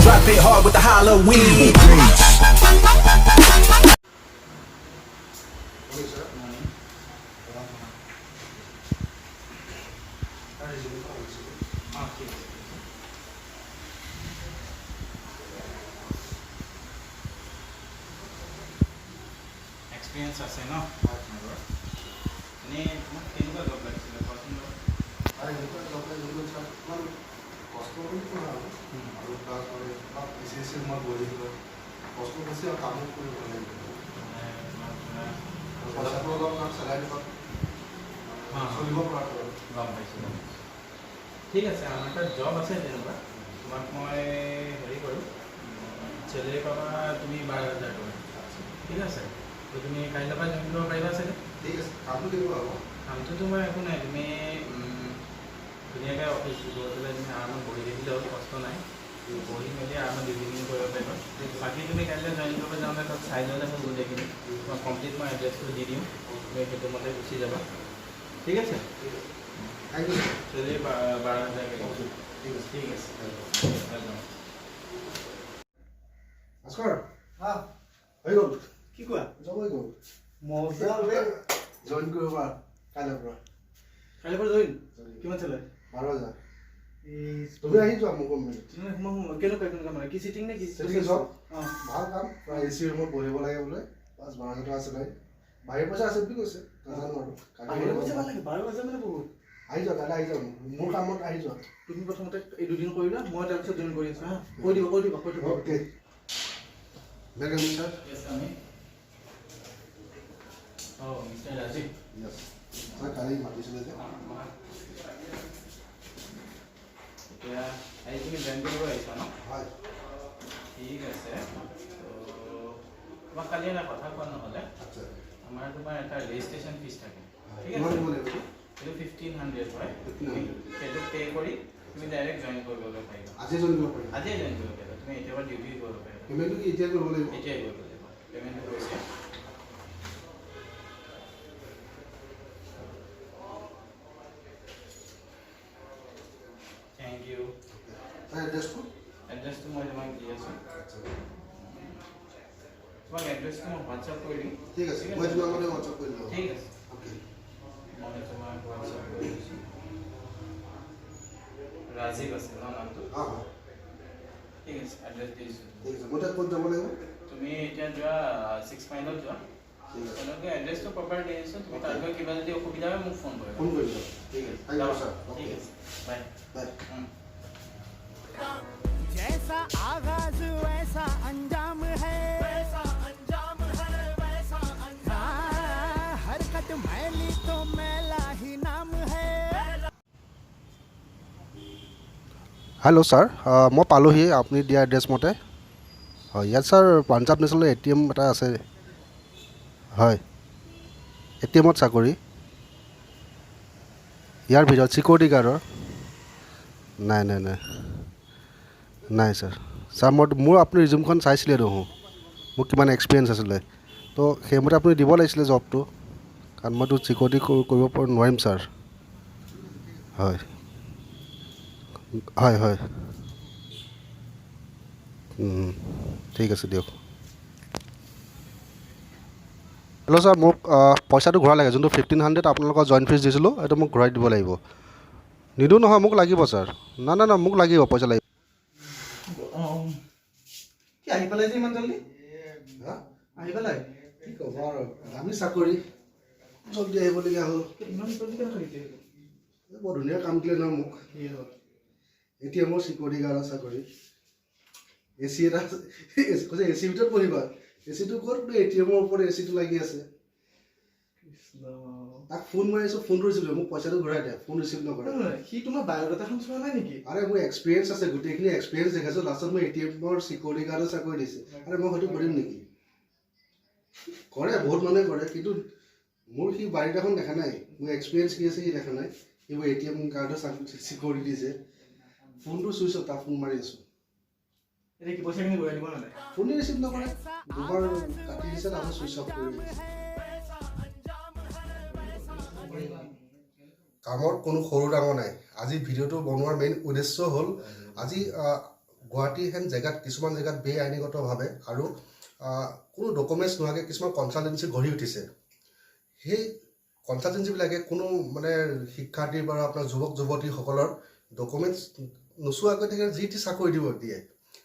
Drop it hard with the Halloween. Experience আছে ন এনে তোমাক কেনেকুৱা জব লাগিছিলে কোৱাচোন আৰু এনেকুৱা জব লাগিলে ইমান কষ্ট কৰি আৰু তাৰপৰা এচিএসি মই গৈ দিলোঁ কষ্ট বেছি আৰু কামো কৰিব লাগিব পইচাটো অলপ চেলাৰী চলিব পৰাকৈ গম পাইছোঁ ঠিক আছে আমাৰ তাত জব আছে তেনেকুৱা তোমাক মই হেৰি কৰোঁ চেলেৰি পাবা তুমি 12,000 টকা ঠিক আছে তো তুমি কাইলৈ পৰা জইন কৰিব পাৰিবা চাগে ঠিক আছে কামটো কেনেকুৱা হ'ব কামটো তোমাৰ একো নাই তুমি ধুনীয়াকৈ অফিচ গৈ পেলাই তুমি আৰামত বহি থাকিলে হ'ল কষ্ট নাই বহি মেলি আৰামত ডিউটিখিনি কৰিব পাৰিবা বাকী তুমি কাইলৈ জইন কৰিব যাওঁতে তাত চাই ল'লে মই গোটেইখিনি তোমাক কমপ্লিট মই এড্ৰেছটো দি দিম তুমি সেইটো মতে গুচি যাবা ঠিক আছে থেংক ইউ চেলেৰি 12,000 ঠিক আছে ঠিক আছে ভাস্কৰ হা হৈ গ'ল কি কোৱা যাব হৈ গ'ল মজা জইন কৰিব পাৰা কাইলৈৰ পৰা কাইলৈ পৰা জইন কিমান চালে 12,000 এই তুমি আহি যোৱা মোৰ কোম্পানীত কেনেকুৱা মানে কি চিটিং নে কি চিটিং জব অঁ ভাল কাম প্ৰায় এচি ৰুমত বহিব লাগে বোলে 12,000 টকা আছে নাই বাহিৰ পইচা আছে বুলি কৈছে নাজানো আৰু বাহিৰৰ পইচা ভাল লাগে 12,000 মানে বহুত আহি যোৱা কাইলৈ আহি যাওঁ মোৰ কামত আহি যোৱা তুমি প্ৰথমতে এই দুদিন কৰিলা মই তাৰপিছত জইন কৰি আছোঁ হা কৈ দিবা okay welcome sir Yes, Ami. Oh, Mr. Rajiv. Yes sir काली मातिছিলে যে এতিয়া আজি তুমি জইন কৰিব আহিছা ন হয় ঠিক আছে তো তোমাক কালি এটা কথা কোৱা নহ'লে আচ্ছা আমাৰ তোমাৰ এটা ৰেজিষ্ট্ৰেশ্যন ফিজ থাকে ঠিক কিমান আছে দিব লাগিব এইটো 1,500 হয় 1,500 সেইটো পে' কৰি তুমি ডাইৰেক্ট জইন কৰিবলৈ পাৰিবা আজি জইন কৰিব পাৰিম আজিয়ে জইন কৰিব পাৰিবা তুমি এতিয়াৰ পৰা ডিউটি কৰিব পাৰিবা পেমেণ্টটো কি এতিয়া কৰিব লাগিব এতিয়াই কৰিব লাগিব পে'মেণ্টটো কৰিছে থেংক ইউ তাৰ এড্ৰেছটো এড্ৰেছটো মই তোমাক দি আছোঁ আচ্ছা তোমাক এড্ৰেছটো মই হোৱাটছআপ কৰি দিম ঠিক আছে মই তোমাক মানে হোৱাটছআপ কৰি দিম ঠিক আছে অ'কে মই তোমাক হোৱাটছআপ কৰি দিছোঁ ৰাজীৱ আছে ন নামটো অঁ অঁ ঠিক আছে এড্ৰেছ দি দিছোঁ ঠিক আছে মই তাত ক'ত যাব লাগিব তুমি এতিয়া যোৱা 6 মাইলত যোৱা ঠিক আছে তেওঁলোকে এড্ৰেছটো প্ৰপাৰ দি দিছোঁ তুমি তাত গৈ কিবা যদি অসুবিধা হয় মোক ফোন কৰিবা ফোন কৰি দিবা ঠিক আছে Thank you, sir. ঠিক Okay. আছে বাই বাই जैसा आगाज वैसा अंजाम है वैसा अंजाम है वैसा अंजाम हरकत मैली तो मैला ही नाम है হেল্ল' ছাৰ মই পালোহি আপুনি দিয়া এড্ৰেছ মতে হয় ইয়াত ছাৰ পাঞ্জাৱ নেশ্যনেল ATM এটা আছে হয় ATMত চাকৰি ইয়াৰ ভিতৰত চিকিউৰিটি গাৰ্ডৰ নাই নাই নাই নাই ছাৰ মোৰ আপুনি ৰিজিউমখন চাইছিলে দেখোঁ মোৰ কিমান এক্সপিৰিয়েঞ্চ আছিলে তো সেইমতে আপুনি দিব লাগিছিলে জবটো কাৰণ মইতো চিকিউৰিটি কৰিব নোৱাৰিম ছাৰ হয় হয় হয় ঠিক আছে দিয়ক হেল্ল' ছাৰ মোক পইচাটো ঘূৰাই লাগে যোনটো 1,500 আপোনালোকৰ জইন ফিজ দিছিলোঁ সেইটো মোক ঘূৰাই দিব লাগিব নিদিওঁ নহয় মোক লাগিব ছাৰ না না না মোক লাগিব পইচা লাগিব কি আহি পেলাই যে ইমান জল্দি আহি পেলাই কি ক'ব আৰু দামী চাকৰি জল্দি আহিবলগীয়া হ'ল ইমান জল্দি কেনে থাকিছে বৰ ধুনীয়া কাম দিলে নহয় মোক কি হ'ল এতিয়া মোৰ চিকিউৰিটি গাৰ্ডৰ চাকৰি এচি এটা কৈছে এচিৰ ভিতৰত পঢ়িবা এচিটো ক'ত ATMৰ ওপৰত এচিটো লাগি আছে তাক ফোন মাৰিছোঁ ফোনটো ৰিচিভ নকৰে মোক পইচাটো ঘূৰাই দিয়ে ফোন ৰিচিভ নকৰে সি তোমাৰ বায়'ডাটাখন চোৱা নাই নেকি আৰে মোৰ এক্সপিৰিয়েঞ্চ আছে গোটেইখিনি এক্সপিৰিয়েঞ্চ দেখাইছোঁ লাষ্টত মই ATMৰ চিকিউৰিটি গাৰ্ডৰ চাকৰি দিছে আৰে মই সেইটো কৰিম নেকি কৰে বহুত মানুহে কৰে কিন্তু মোৰ সি বাৰীটাখন দেখা নাই মোৰ এক্সপিৰিয়েঞ্চ কি আছে সি দেখা নাই সি মোৰ ATM গাৰ্ডৰ চিকিউৰিটি দিছে ফোনটো চুইচ অফ তাক ফোন মাৰি আছোঁ এতিয়া কি পইচাখিনি ঘূৰাই দিব নালাগে ফোনে ৰিচিভ নকৰে দুবাৰ কাটি দিছে তাৰপিছত চুইচ অফ কৰি দিছে কামৰ কোনো সৰু ডাঙৰ নাই আজি ভিডিঅ'টো বনোৱাৰ মেইন উদ্দেশ্য হ'ল আজি গুৱাহাটী হেন জেগাত কিছুমান জেগাত বেআইনীগতভাৱে আৰু কোনো ডকুমেণ্টছ নোহোৱাকৈ কিছুমান কনচালটেঞ্চি গঢ়ি উঠিছে সেই কনচালটেঞ্চিবিলাকে কোনো মানে শিক্ষাৰ্থীৰ পৰা আপোনাৰ যুৱক যুৱতীসকলৰ ডকুমেণ্টছ নোচোৱাকৈ থাকে যি টি চাকৰি দিব দিয়ে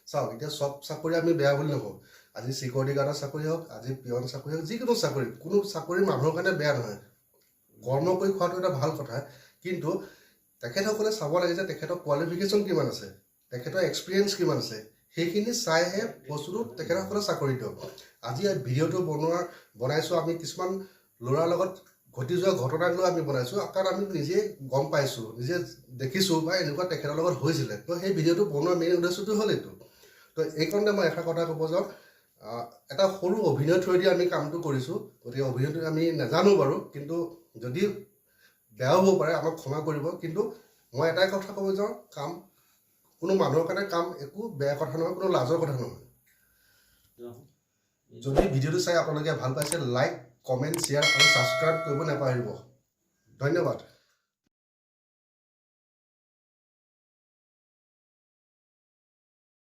চাওক এতিয়া চব চাকৰি আমি বেয়া বুলি নকওঁ আজি চিকিউৰিটি গাৰ্ডৰ চাকৰি হওক আজি পিয়ন চাকৰি হওক যিকোনো চাকৰি মানুহৰ কাৰণে বেয়া নহয় কৰ্ম কৰি খোৱাটো এটা ভাল কথা কিন্তু তেখেতসকলে চাব লাগে যে তেখেতৰ কোৱালিফিকেশ্যন কিমান আছে তেখেতৰ এক্সপিৰিয়েঞ্চ কিমান আছে সেইখিনি চাইহে বস্তুটো তেখেতসকলে চাকৰি দিয়ক আজি ভিডিঅ'টো বনাইছোঁ আমি কিছুমান ল'ৰাৰ লগত ঘটি যোৱা ঘটনাক লৈ আমি বনাইছোঁ কাৰণ আমি নিজে গম পাইছোঁ নিজে দেখিছোঁ বা এনেকুৱা তেখেতৰ লগত হৈছিলে তো সেই ভিডিঅ'টো বনোৱাৰ মেইন উদ্দেশ্যটো হ'ল এইটো তো এইকাৰণে মই এটা কথা ক'ব যাওঁ এটা সৰু অভিনয় থৈ দি আমি কামটো কৰিছোঁ গতিকে অভিনয়টো আমি নাজানো বাৰু কিন্তু যদি বেয়াও হ'ব পাৰে আমাক ক্ষমা কৰিব কিন্তু মই এটাই কথা ক'ব যাওঁ কাম কোনো মানুহৰ কাৰণে কাম একো বেয়া কথা নহয় কোনো লাজৰ কথা নহয় যদি ভিডিঅ'টো চাই আপোনালোকে ভাল পাইছে লাইক কমেণ্ট শ্বেয়াৰ আৰু ছাবস্ক্ৰাইব কৰিব নাপাহৰিব ধন্যবাদ